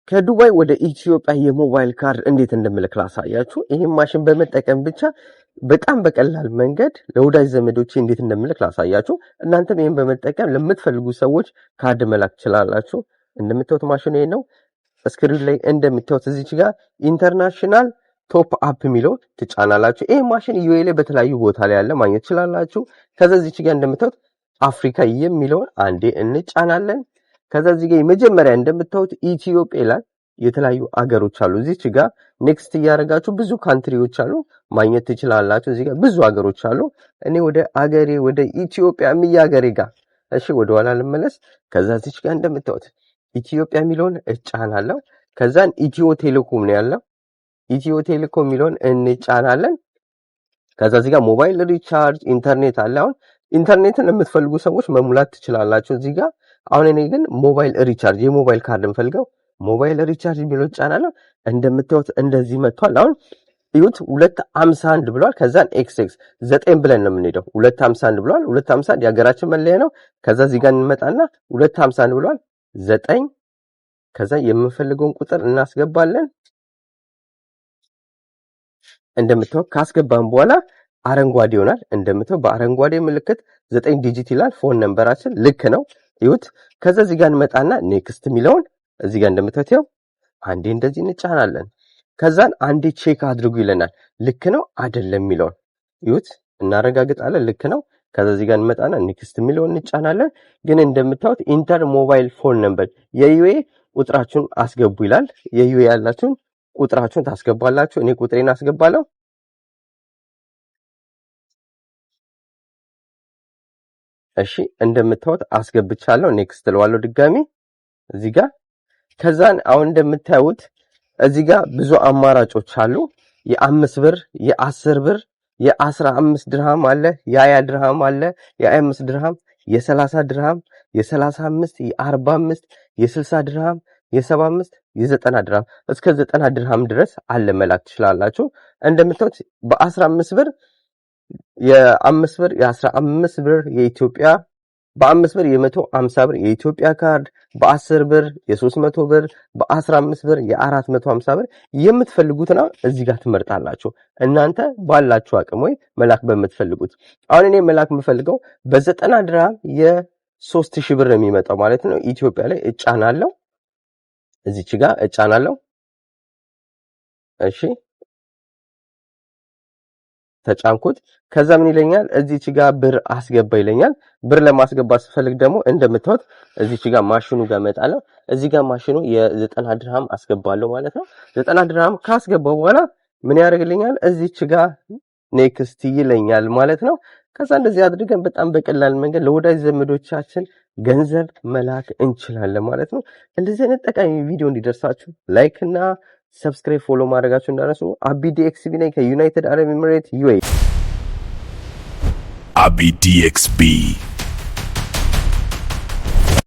ከዱባይ ወደ ኢትዮጵያ የሞባይል ካርድ እንዴት እንደምልክ ላሳያችሁ። ይህን ማሽን በመጠቀም ብቻ በጣም በቀላል መንገድ ለወዳጅ ዘመዶቼ እንዴት እንደምልክ ላሳያችሁ። እናንተም ይህን በመጠቀም ለምትፈልጉ ሰዎች ካርድ መላክ ትችላላችሁ። እንደምታዩት ማሽኑ ይሄ ነው። ስክሪን ላይ እንደምታዩት እዚች ጋር ኢንተርናሽናል ቶፕ አፕ የሚለው ትጫናላችሁ። ይህ ማሽን ዩኤ ላይ በተለያዩ ቦታ ላይ ያለ ማግኘት ትችላላችሁ። ከዛ እዚች ጋር እንደምታዩት አፍሪካ የሚለውን አንዴ እንጫናለን። ከዛ እዚህ ጋር መጀመሪያ እንደምታዩት ኢትዮጵያ ላይ የተለያዩ አገሮች አሉ። እዚች ጋር ኔክስት እያደረጋችሁ ብዙ ካንትሪዎች አሉ ማግኘት ትችላላችሁ። እዚህ ጋር ብዙ አገሮች አሉ። እኔ ወደ አገሬ ወደ ኢትዮጵያ የሚያገሬ ጋር እሺ፣ ወደ ኋላ ልመለስ። ከዛ እዚች ጋር እንደምታዩት ኢትዮጵያ የሚለውን እጫናለሁ። ከዛን ኢትዮ ቴሌኮም ነው ያለው። ኢትዮ ቴሌኮም የሚለውን እንጫናለን። ከዛ እዚህ ጋር ሞባይል ሪቻርጅ ኢንተርኔት አለ። አሁን ኢንተርኔትን የምትፈልጉ ሰዎች መሙላት ትችላላችሁ እዚህ ጋር። አሁን እኔ ግን ሞባይል ሪቻርጅ የሞባይል ካርድ እንፈልገው ሞባይል ሪቻርጅ የሚለውን ጫናለሁ። እንደምታዩት እንደዚህ መጥቷል። አሁን እዩት 251 ብሏል። ከዛን ኤክስ 9 ብለን ነው የምንሄደው። 251 ብሏል። 251 የሀገራችን መለያ ነው። ከዛ እዚህ ጋር እንመጣና 251 ብሏል 9 ከዛ የምንፈልገውን ቁጥር እናስገባለን። እንደምታዩት ካስገባን በኋላ አረንጓዴ ይሆናል። እንደምታዩት በአረንጓዴ ምልክት 9 ዲጂት ይላል። ፎን ነምበራችን ልክ ነው። ይሁት ከዛ እዚህ ጋር እንመጣና ኔክስት የሚለውን እዚህ ጋር እንደምታዩት ያው አንዴ እንደዚህ እንጫናለን። ከዛን አንዴ ቼክ አድርጉ ይለናል። ልክ ነው አይደለም የሚለውን ይሁት እናረጋግጣለን። ልክ ነው። ከዛ እዚህ ጋር እንመጣና ኔክስት የሚለውን እንጫናለን። ግን እንደምታዩት ኢንተር ሞባይል ፎን ነምበር የዩኤ ቁጥራችሁን አስገቡ ይላል። የዩኤ ያላችሁን ቁጥራችሁን ታስገባላችሁ። እኔ ቁጥሬን አስገባለሁ። እሺ እንደምታዩት አስገብቻለሁ። ኔክስት ለዋለው ድጋሚ እዚህ ጋር ከዛን አሁን እንደምታዩት እዚህ ጋር ብዙ አማራጮች አሉ። የ5 ብር፣ የ10 ብር፣ የ15 ድርሃም አለ፣ የ20 ድርሃም አለ፣ የ25 ድርሃም፣ የ30 ድርሃም፣ የ35፣ የ45፣ የ60 ድርሃም፣ የ75፣ የ90 ድርሃም እስከ 90 ድርሃም ድረስ አለ መላክ ትችላላችሁ። እንደምታዩት በ15 ብር የ5 ብር የ15 ብር የኢትዮጵያ በ5 ብር የ150 ብር የኢትዮጵያ ካርድ በ10 ብር የ300 ብር በ15 ብር የ450 ብር የምትፈልጉትና እዚህ ጋር ትመርጣላችሁ። እናንተ ባላችሁ አቅም ወይ መላክ በምትፈልጉት። አሁን እኔ መላክ የምፈልገው በ90 ድርሃም የ3000 ብር ነው የሚመጣው ማለት ነው። ኢትዮጵያ ላይ እጫናለሁ። እዚች ጋር እጫናለሁ። እሺ ተጫንኩት። ከዛ ምን ይለኛል? እዚች ጋር ብር አስገባ ይለኛል። ብር ለማስገባት ስፈልግ ደግሞ እንደምታዩት እዚች ጋር ማሽኑ ጋር መጣለው። እዚህ ጋር ማሽኑ የ90 ድርሃም አስገባለሁ ማለት ነው። 90 ድርሃም ካስገባው በኋላ ምን ያደርግልኛል? እዚች ጋር ኔክስት ይለኛል ማለት ነው። ከዛ እንደዚህ አድርገን በጣም በቀላል መንገድ ለወዳጅ ዘመዶቻችን ገንዘብ መላክ እንችላለን ማለት ነው። እንደዚህ አይነት ጠቃሚ ቪዲዮ እንዲደርሳችሁ ላይክ እና ሰብስክራይብ ፎሎ ማድረጋችሁ እንዳትረሱ። አቢ ዲኤክስቢ ነኝ ከዩናይትድ አረብ ኤሚሬት ዩኤኢ። Abi DXB.